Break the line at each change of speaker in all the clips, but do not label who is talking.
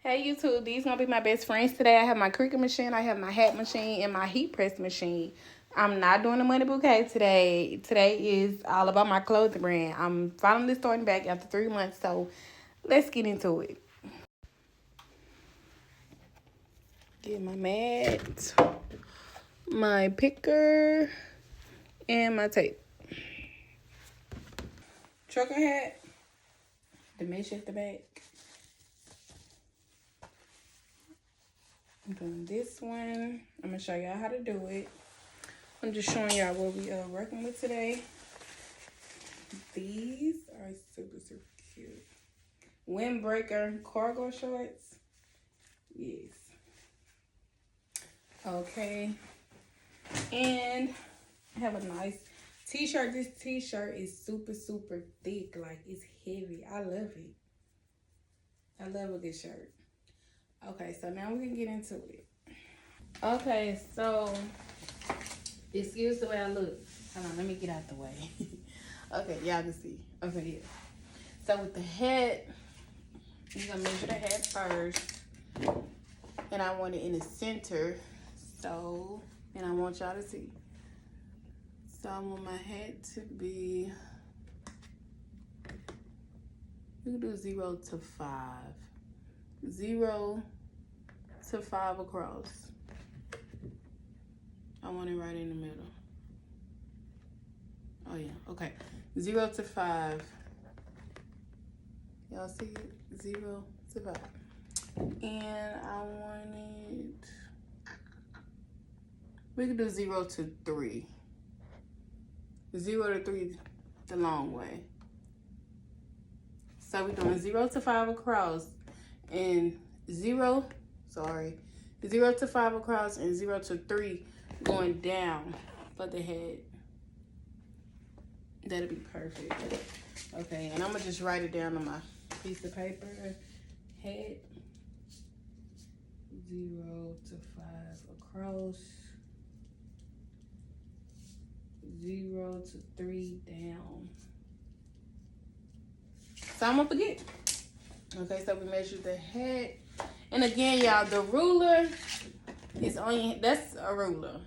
Hey YouTube, these gonna be my best friends today. I have my Cricut machine, I have my hat machine, and my heat press machine. I'm not doing the money bouquet today. Today is all about my clothing brand. I'm finally starting back after 3 months, so let's get into it. Get my mat, my picker, and my tape. Trucker hat, the mesh at the back. I'm doing this one. I'm gonna show y'all how to do it. I'm just showing y'all what we are working with today. These are super cute. Windbreaker cargo shorts. Yes. Okay. And I have a nice t-shirt. This t-shirt is super thick. Like, it's heavy. I love it. I love a good shirt. Okay, so now we can get into it. Okay, so excuse the way I look. Hold on, let me get out the way. Okay, y'all can see. Okay, yeah. So with the hat, you're gonna measure the hat first. And I want it in the center. So, and I want y'all to see. So I want my hat to be, you can do 0 to 5. 0 to 5 across. I want it right in the middle. Oh yeah, okay. 0 to 5. Y'all see it? 0 to 5. And I want it, we can do 0 to 3. 0 to 3 the long way. So we're doing 0 to 5 across and 0 to 5 across and 0 to 3 going down for the head. That'll be perfect. Okay, and I'm gonna just write it down on my piece of paper. Head 0 to 5 across, 0 to 3 down. So I'm gonna forget. Okay, so we measured the head. And again, y'all, the ruler is only, that's a ruler.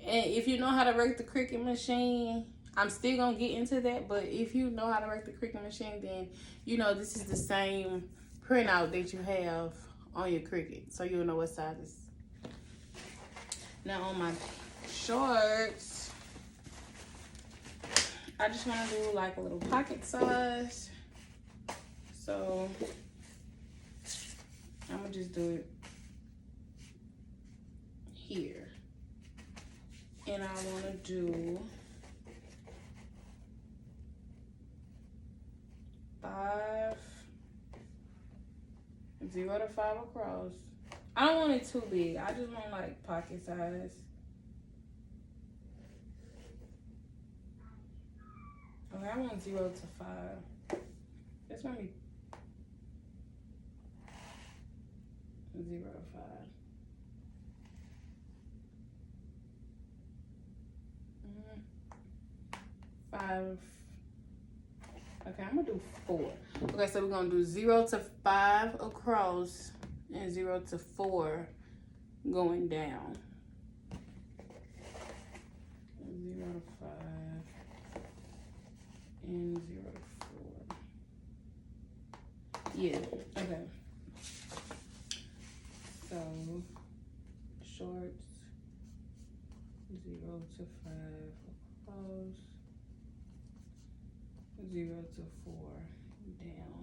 And if you know how to work the Cricut machine, I'm still gonna get into that, but if you know how to work the Cricut machine, then you know this is the same printout that you have on your Cricut. So you'll know what size is. Now on my shorts, I just wanna do like a little pocket size. So I'm gonna just do it here. And I wanna do 5, 0 to 5 across. I don't want it too big. I just want like pocket size. Okay, I want 0 to 5. That's gonna be 0 to 5. 5. Okay, I'm gonna do 4. Okay, so we're gonna do 0 to 5 across and 0 to 4 going down. 0 to 5 and 0 to 4. Yeah, okay. So shorts 0 to 5 across, 0 to 4 down.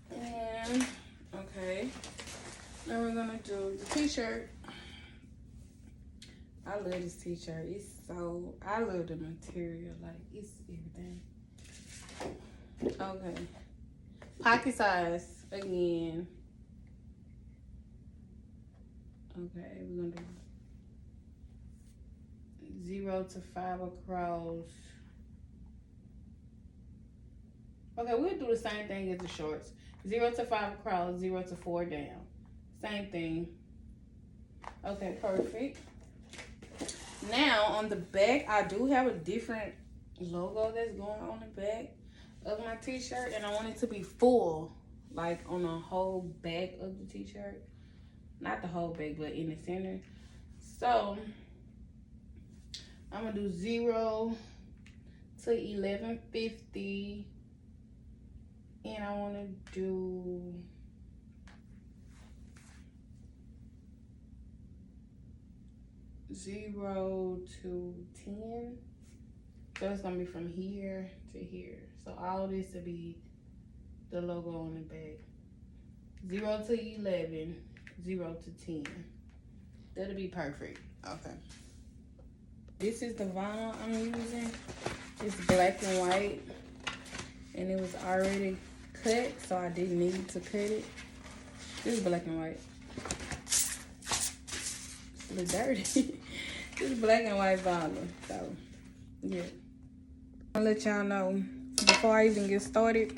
And okay, now we're gonna do the t-shirt. I love this t-shirt. It's so, I love the material, like it's everything. Okay, pocket size again. Okay, we're gonna do 0 to 5 across. Okay, we'll do the same thing as the shorts. 0 to 5 across, 0 to 4 down. Same thing. Okay, perfect. Now, on the back, I do have a different logo that's going on the back of my t-shirt, and I want it to be full. like on the whole back of the t-shirt. Not the whole back, but in the center. So I'm gonna do 0 to 1150, and I want to do 0 to 10. So it's gonna be from here to here. So all this will be the logo on the back. 0 to 11, 0 to 10. That'll be perfect. Okay. This is the vinyl I'm using. It's black and white, and it was already cut, so I didn't need to cut it. This is black and white. It's a little dirty. This is black and white vinyl. So yeah. I'll let y'all know before I even get started.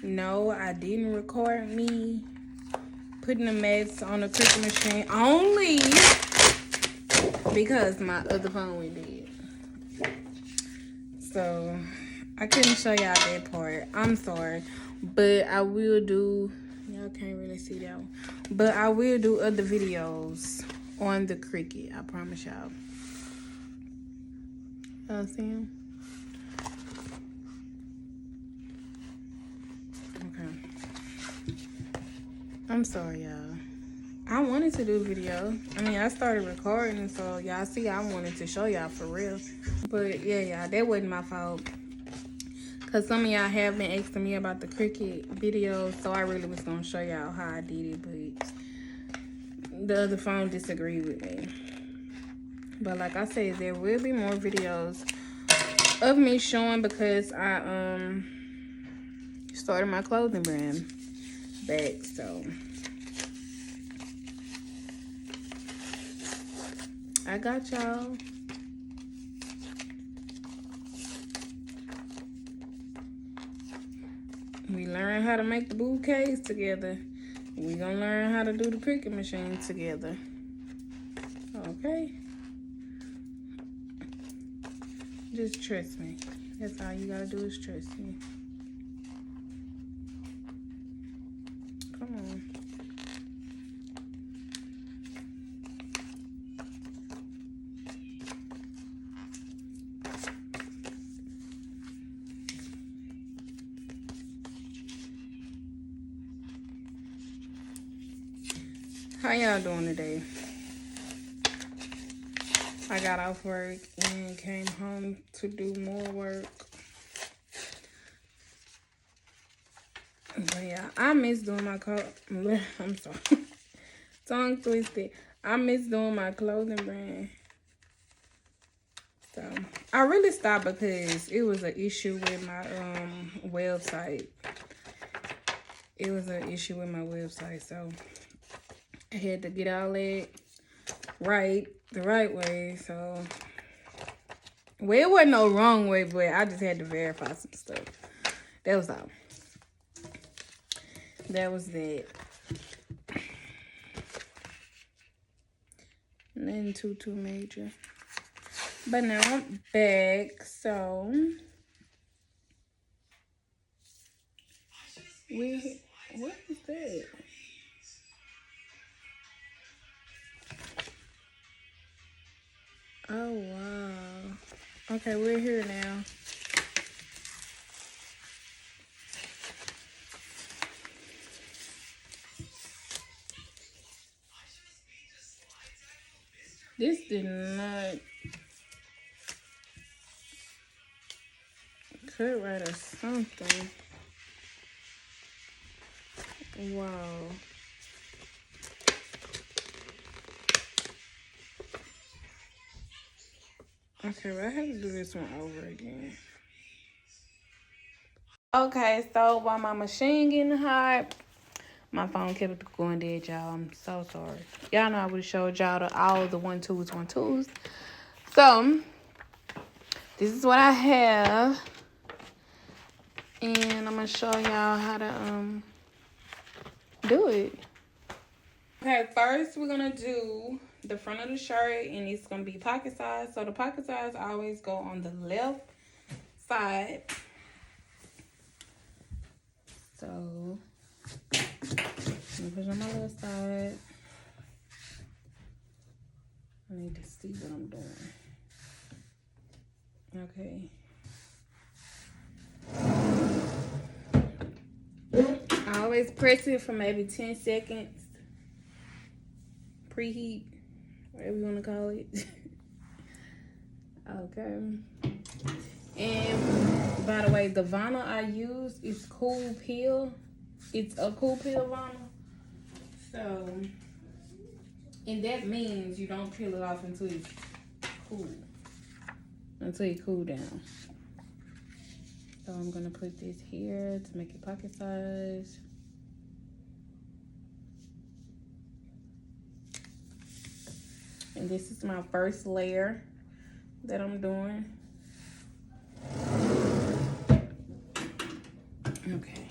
No, I didn't record me putting the mats on the Cricut machine only because my other phone went dead. So I couldn't show y'all that part. I'm sorry. But I will do, y'all can't really see that one, but I will do other videos on the Cricut. I promise y'all. Y'all see him? Okay. I'm sorry, y'all. I wanted to do a video. I mean, I started recording, so y'all see I wanted to show y'all for real. But yeah, y'all, that wasn't my fault. Because some of y'all have been asking me about the Cricut videos, so I really was going to show y'all how I did it, but the other phone disagreed with me. But like I said, there will be more videos of me showing, because I started my clothing brand back, so I got y'all. We learn how to make the bouquets together. We gonna learn how to do the Cricut machine together. Okay? Just trust me. That's all you gotta do is trust me. Come on. How y'all doing today? I got off work and came home to do more work. But yeah, I miss doing my I'm sorry. Tongue twisted. I miss doing my clothing brand. So I really stopped because it was an issue with my website. It was an issue with my website, so I had to get all that right the right way. So, well, it wasn't no wrong way, but I just had to verify some stuff. That was all. That was that. Nothing too major. But now I'm back, so what is that? Oh wow. Okay, we're here now. This did not cut right or something. Wow. Okay, well, I have to do this one over again. Okay, so while my machine getting hot, my phone kept going dead, y'all. I'm so sorry. Y'all know I would have showed y'all all the 1-2s. So, this is what I have. And I'm going to show y'all how to do it. Okay, first we're going to do the front of the shirt, and it's going to be pocket size. So the pocket size always go on the left side. So I'm push on my left side. I need to see what I'm doing. Okay. I always press it for maybe 10 seconds. Preheat, whatever you want to call it. Okay. And by the way, the vinyl I use is Cool Peel. It's a Cool Peel vinyl. So, and that means you don't peel it off until it's cool. Until it cool down. So I'm gonna put this here to make it pocket size. And this is my first layer that I'm doing. Okay.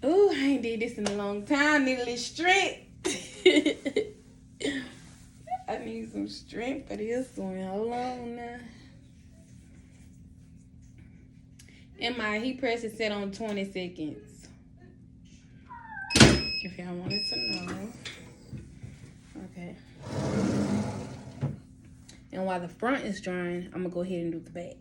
Oh, I ain't did this in a long time. Need a little strength. I need some strength for this one. Hold on now. And my heat press is set on 20 seconds. If y'all wanted to know. Okay. And while the front is drying, I'm gonna go ahead and do the back.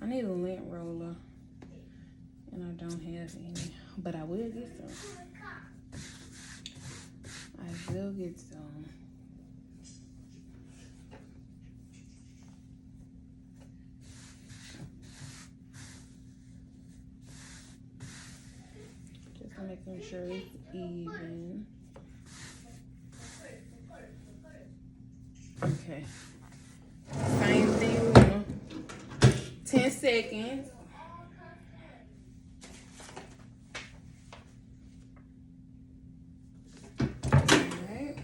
I need a lint roller, and I don't have any, but I will get some. I will get some. Just making sure it's even. Okay. Same thing, 10 seconds. Alright.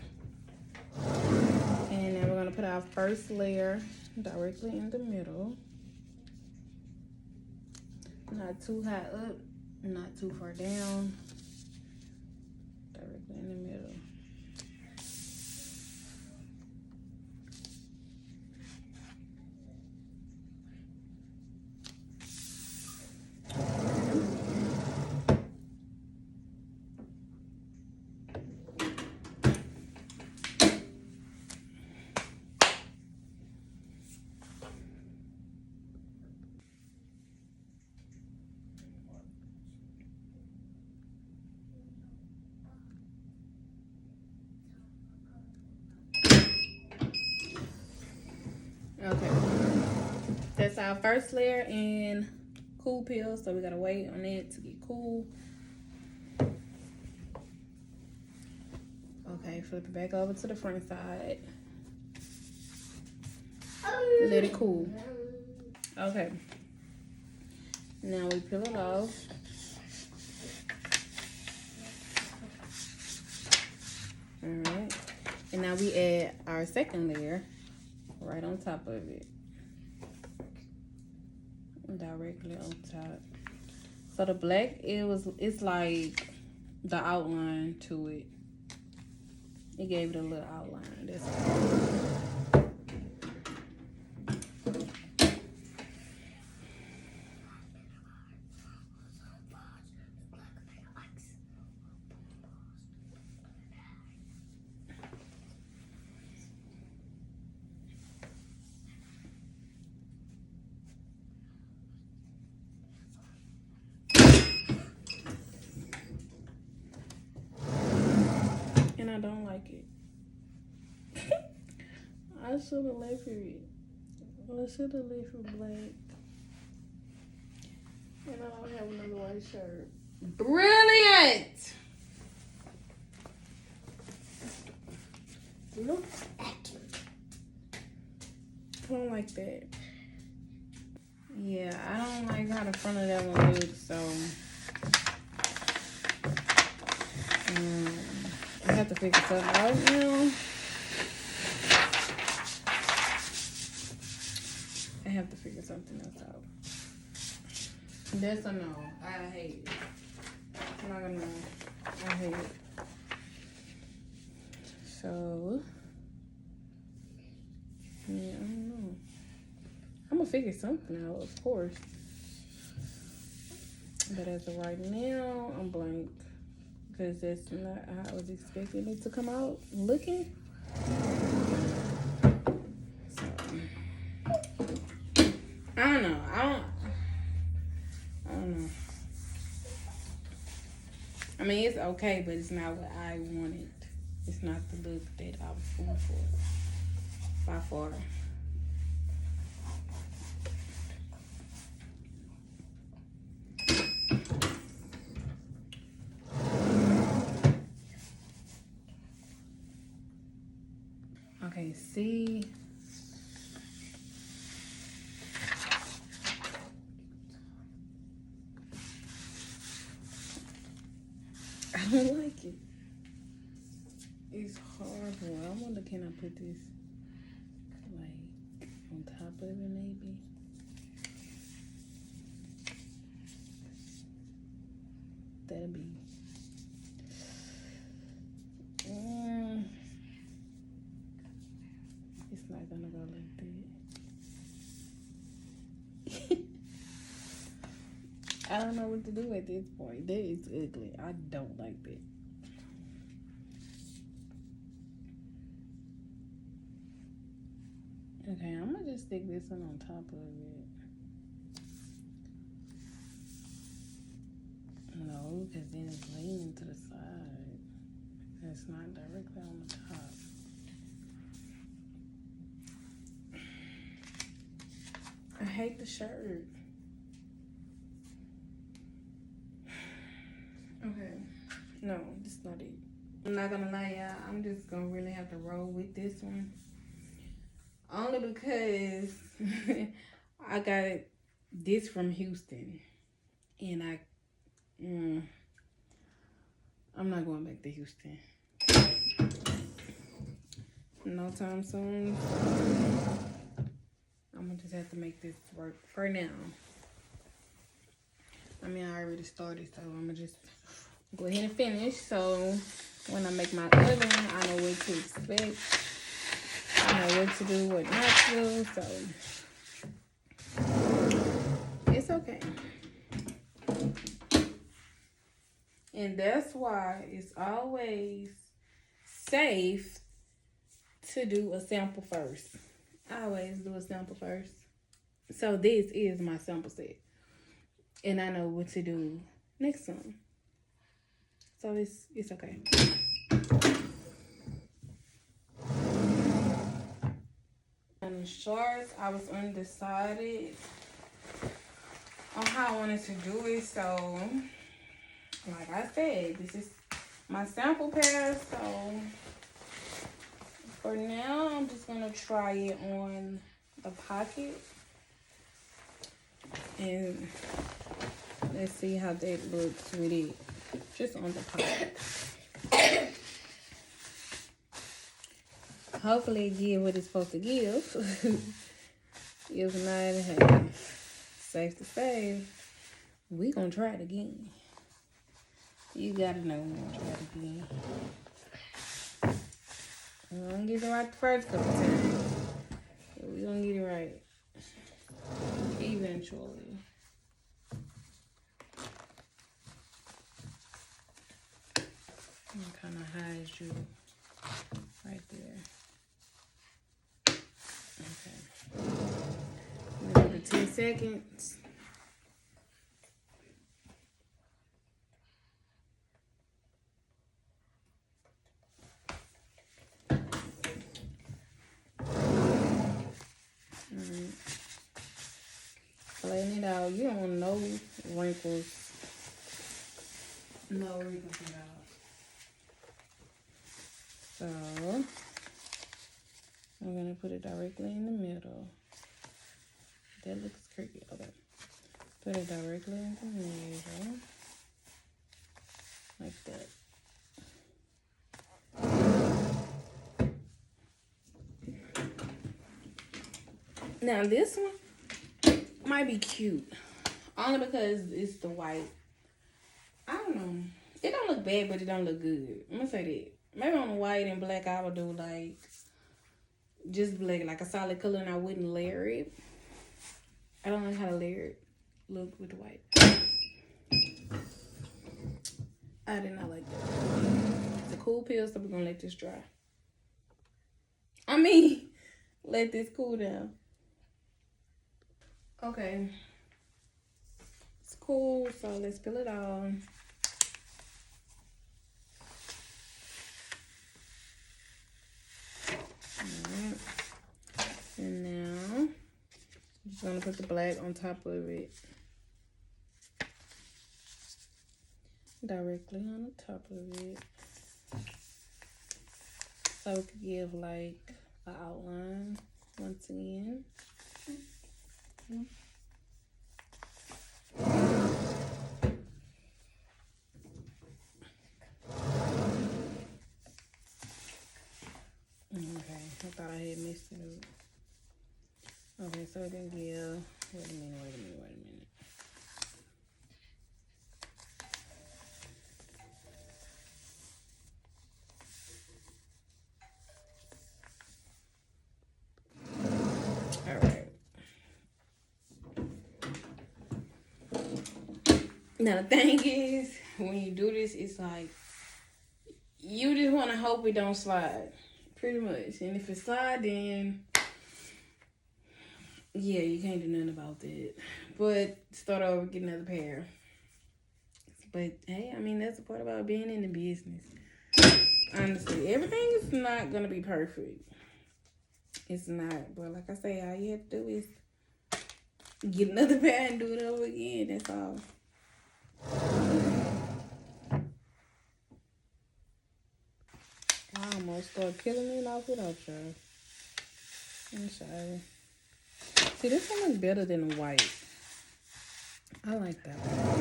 And then we're going to put our first layer directly in the middle. Not too high up, not too far down. Directly in the middle. Okay, that's our first layer in Cool Peel, so we gotta wait on it to get cool. Okay, flip it back over to the front side. Let it cool. Okay, now we peel it off. All right, and now we add our second layer right on top of it. Directly on top. So the black, it's like the outline to it. It gave it a little outline. That's all. And I don't like it. I should have left it. I should have left it black. And I don't have another white shirt. Brilliant! Look at it. I don't like that. Yeah, I don't like how the front of that one looks, so I have to figure something out now. I have to figure something else out. That's a no. I hate it. I'm not gonna lie. I hate it. So Yeah, I don't know. I'm gonna figure something out, of course. But as of right now, I'm blank. Because that's not how I was expecting it to come out looking. So, I don't know. I don't know. I mean, it's okay, but it's not what I wanted. It's not the look that I was going for. By far. Okay, see. I don't like it. It's horrible. I wonder, can I put this like on top of it maybe? That'll be. It's not gonna go like that. I don't know what to do at this point. That is ugly. I don't like that. Okay, I'm gonna just stick this one on top of it. No, because then it's leaning to the side. It's not directly on the top. I hate the shirt. Okay. No, that's not it. I'm not gonna lie, y'all. I'm just gonna really have to roll with this one. Only because I got this from Houston. And I'm not going back to Houston. No time soon. I'm gonna just have to make this work for now. I mean, I already started, so I'm gonna just go ahead and finish. So when I make my other one, I know what to expect. I know what to do, what not to do. So it's okay. And that's why it's always safe to do a sample first. I always do a sample first. So this is my sample set. And I know what to do next time. So it's okay. On the shorts, I was undecided on how I wanted to do it. So, like I said, this is my sample pair. So, for now, I'm just going to try it on the pocket. And let's see how that looks with it just on the pocket. Hopefully it give what it's supposed to give. If not, hey, safe to say, we gonna try it again. You gotta know we gonna try it again. We don't get it right the first couple times. But we gonna get it right eventually. Kind of hide you right there. Okay. Give it 10 seconds. Flatten it out. You don't want no wrinkles. No wrinkles at all. So, I'm going to put it directly in the middle. That looks creepy. Okay. Put it directly in the middle. Like that. Now, this one might be cute. Only because it's the white. I don't know. It don't look bad, but it don't look good. I'm going to say that. Maybe on the white and black, I would do like just black, like a solid color, and I wouldn't layer it. I don't like how to layer it look with the white. I did not like that. It's a cool pill, so we're gonna let this dry. I mean, let this cool down. Okay. It's cool, so let's peel it off. Alright. And now, I'm just gonna put the black on top of it. Directly on the top of it. So it could give like an outline once again. Okay, I thought I had messed it up. Okay, so it can give, wait a minute. All right. Now the thing is, when you do this, it's like, you just want to hope it don't slide, pretty much. And if it slide, then yeah, you can't do nothing about that. But start over, get another pair. But hey, I mean, that's the part about being in the business. Honestly, everything is not gonna be perfect. It's not. But like I say, all you have to do is get another pair and do it over again. That's all. I almost started killing me off without y'all. I'm sorry. See, this one looks better than the white. I like that one.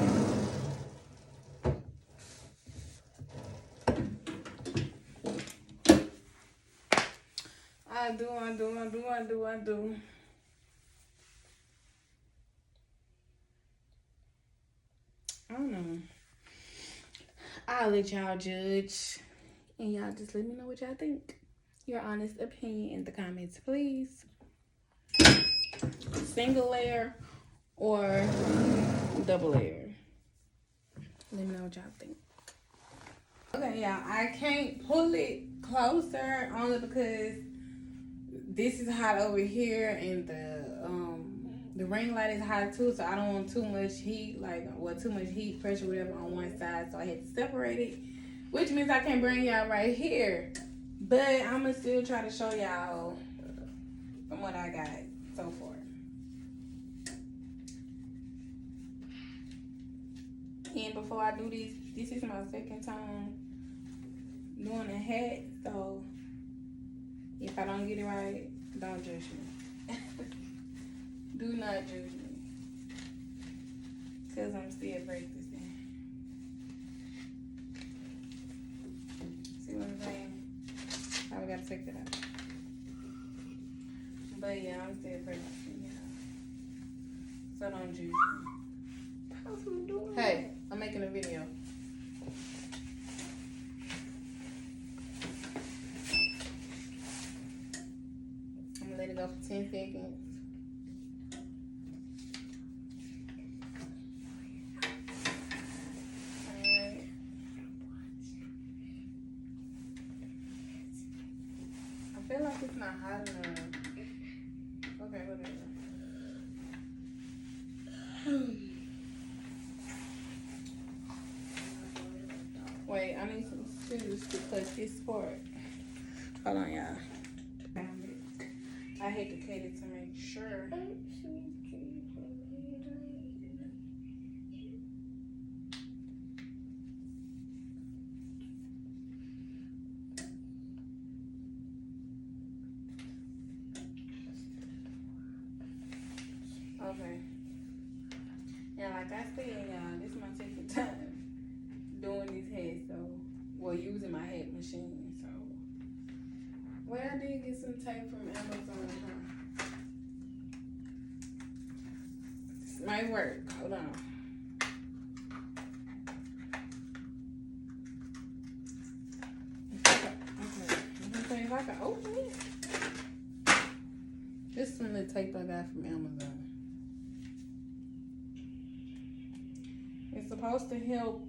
I do. I don't know. I'll let y'all judge. And y'all just let me know what y'all think. Your honest opinion in the comments, please. Single layer or double layer. Let me know what y'all think. Okay, y'all. I can't pull it closer only because this is hot over here and the ring light is hot too, so I don't want too much heat, too much heat pressure, whatever, on one side. So I had to separate it, which means I can't bring y'all right here. But I'm gonna still try to show y'all from what I got so far. And before I do this is my second time doing a hat, so if I don't get it right, don't judge me. Do not judge me. Because I'm still practicing. See what I'm saying? I gotta take that out. But yeah, I'm still practicing, yeah. So don't judge me. How's we doing? Hey, I'm making a video. I'm gonna let it go for 10 seconds. I feel like it's not hot enough. Okay, whatever. Wait, I need some scissors to cut this part. Hold on, y'all. I had to cut it to make sure. Okay. Now, like I said, y'all, this is my second time doing this hat, using my hat machine, so. Well, I did get some tape from Amazon, huh? This might work. Hold on. Okay. If I can open it. This is some of the tape I got from Amazon. It's supposed to help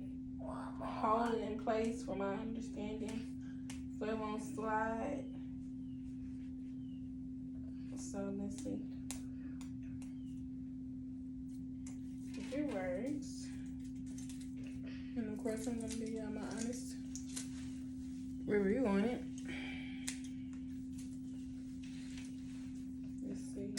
hold it in place, from my understanding, so it won't slide. So let's see if it works. And of course, I'm gonna give y'all my honest review on it. Let's see.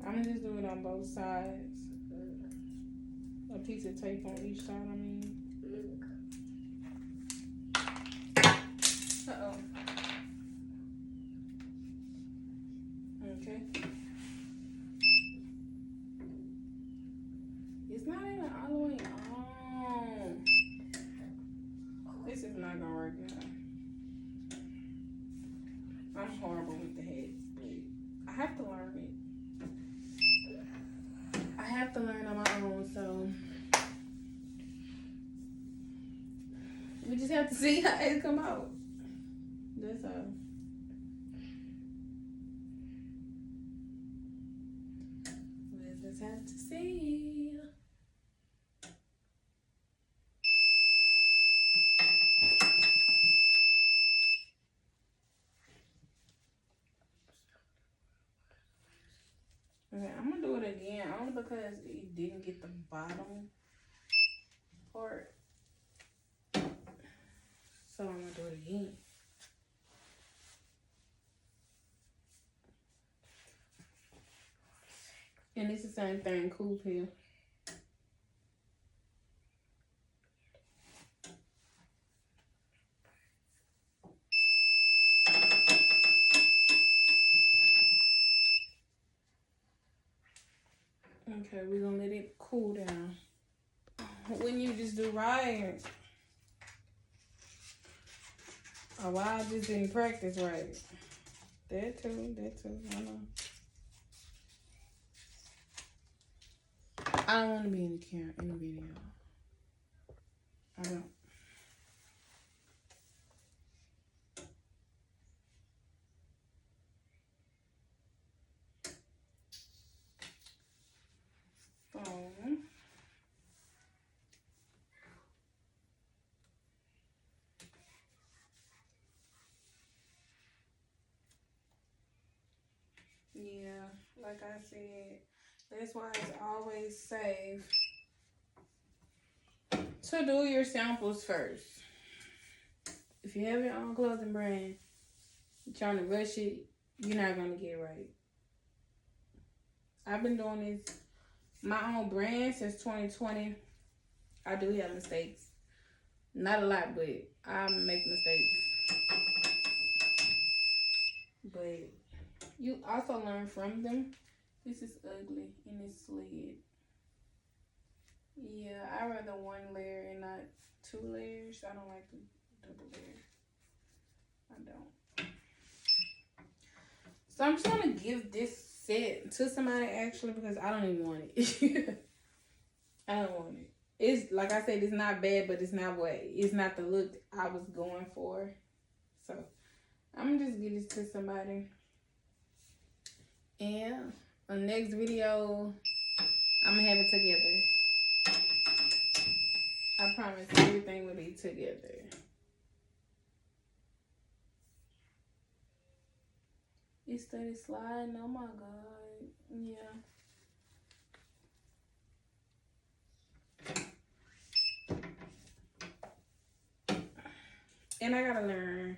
I'm gonna just do it on both sides. A piece of tape on each side, I mean. Uh-oh. Okay. It's not even all the way on. This is not gonna work now. I'm horrible with the head. I have to learn it. I have to learn on my own, so we just have to see how it come out. That's all. We'll just have to see. Okay, I'm gonna do it again, only because it didn't get the bottom part. So I'm gonna do it again. And it's the same thing, cool pill. Okay, we're gonna let it cool down. When you just do right, oh, why I just didn't practice right. That too, I know. I don't want to be in the camera, in the video. I don't. Yeah, like I said, that's why it's always safe to do your samples first. If you have your own clothing brand, you're trying to rush it, you're not going to get it right. I've been doing this, my own brand, since 2020. I do have mistakes. Not a lot, but I make mistakes. But you also learn from them. This is ugly and it's slid. Yeah, I rather one layer and not 2 layers. I don't like the double layer. I don't. So I'm just gonna give this set to somebody actually, because I don't even want it. I don't want it. It's like I said, it's not bad, but it's not the look I was going for. So I'm gonna just give this to somebody. And on the next video, I'm gonna have it together. I promise everything will be together. It started sliding. Oh my God. Yeah. And I gotta learn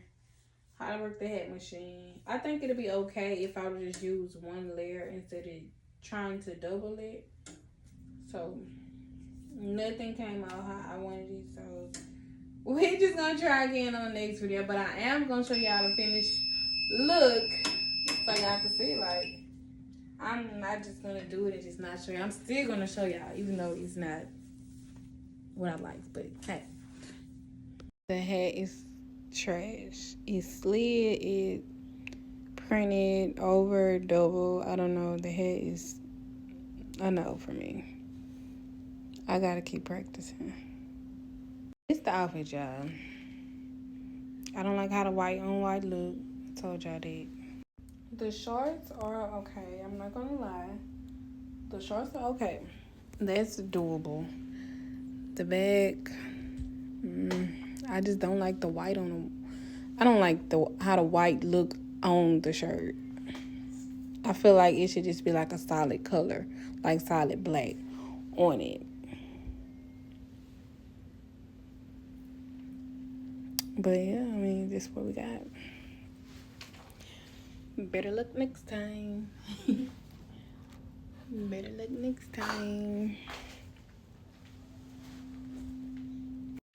how to work the hat machine. I think it'll be okay if I would just use one layer instead of trying to double it. So nothing came out how I wanted it. So we're just gonna try again on the next video. But I am gonna show y'all the finished look so y'all can see. Like, I'm not just gonna do it and just not show you. I'm still gonna show y'all, even though it's not what I like. But hey, the hat is trash. It slid, it printed over, double. I don't know. The hat is a no for me. I gotta keep practicing. It's the outfit, y'all. I don't like how the white on white look. I told y'all that. The shorts are okay. I'm not gonna lie. The shorts are okay. That's doable. The bag, I just don't like the white on them. I don't like how the white look on the shirt. I feel like it should just be like a solid color, like solid black on it. But yeah, I mean, this is what we got. Better luck next time. Better luck next time.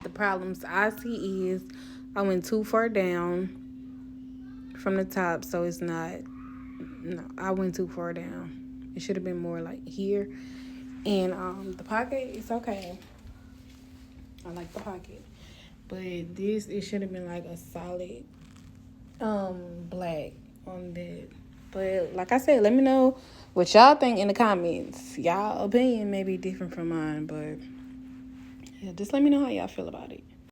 The problems I see is I went too far down from the top, so it's not. No, I went too far down. It should have been more like here. And the pocket is okay. I like the pocket. But this, it should have been like a solid black on that. But like I said, let me know what y'all think in the comments. Y'all opinion may be different from mine, but yeah, just let me know how y'all feel about it.